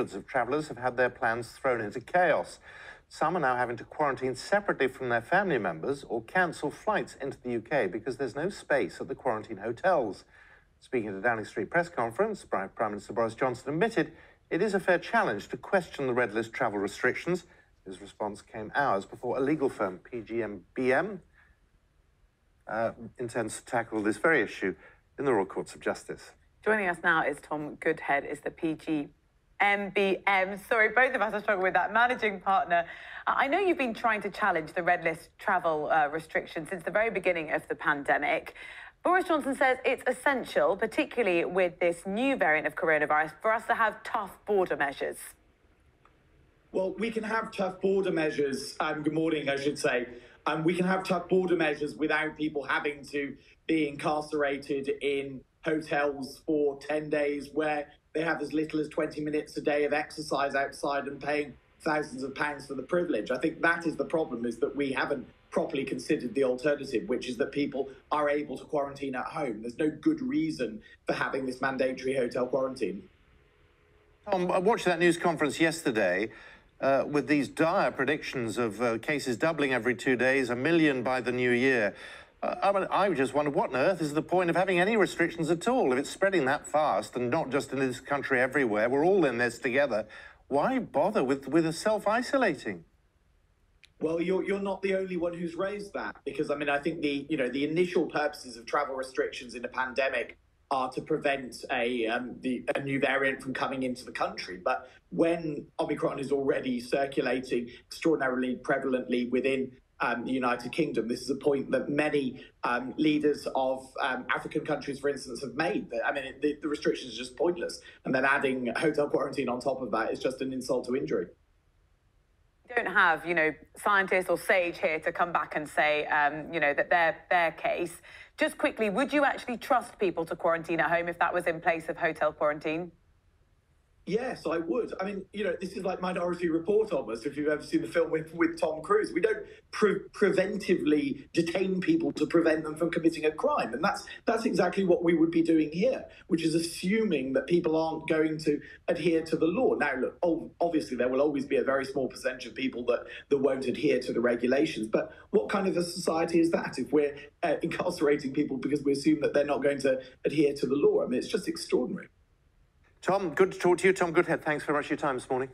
Hundreds of travellers have had their plans thrown into chaos. Some are now having to quarantine separately from their family members or cancel flights into the UK because there's no space at the quarantine hotels. Speaking at a Downing Street press conference, Prime Minister Boris Johnson admitted it is a fair challenge to question the red list travel restrictions. His response came hours before a legal firm, PGMBM, intends to tackle this very issue in the Royal Courts of Justice. Joining us now is Tom Goodhead, is the PGMBM. Sorry, both of us are struggling with that. Managing partner. I know you've been trying to challenge the red list travel restrictions since the very beginning of the pandemic. Boris Johnson says it's essential, particularly with this new variant of coronavirus, for us to have tough border measures. Well, we can have tough border measures, good morning, I should say. We can have tough border measures without people having to be incarcerated in hotels for 10 days where they have as little as 20 minutes a day of exercise outside and paying thousands of pounds for the privilege. I think that is the problem, is that we haven't properly considered the alternative, which is that people are able to quarantine at home. There's no good reason for having this mandatory hotel quarantine. Tom, I watched that news conference yesterday with these dire predictions of cases doubling every 2 days, 1 million by the new year. I just wondered, what on earth is the point of having any restrictions at all? If it's spreading that fast, and not just in this country, everywhere, we're all in this together, why bother with self-isolating? Well, you're not the only one who's raised that, because I mean, I think the initial purposes of travel restrictions in a pandemic are to prevent a new variant from coming into the country. But when Omicron is already circulating extraordinarily prevalently within the United Kingdom, this is a point that many leaders of African countries, for instance, have made. I mean, the restrictions are just pointless. And then adding hotel quarantine on top of that is just an insult to injury. Don't have, scientists or SAGE here to come back and say, that their case. Just quickly, would you actually trust people to quarantine at home if that was in place of hotel quarantine? Yes, I would. I mean, this is like Minority Report almost, if you've ever seen the film with Tom Cruise. We don't preventively detain people to prevent them from committing a crime. And that's exactly what we would be doing here, which is assuming that people aren't going to adhere to the law. Now, look, obviously there will always be a very small percentage of people that won't adhere to the regulations. But what kind of a society is that if we're incarcerating people because we assume that they're not going to adhere to the law? I mean, it's just extraordinary. Tom, good to talk to you. Tom Goodhead, thanks very much for your time this morning.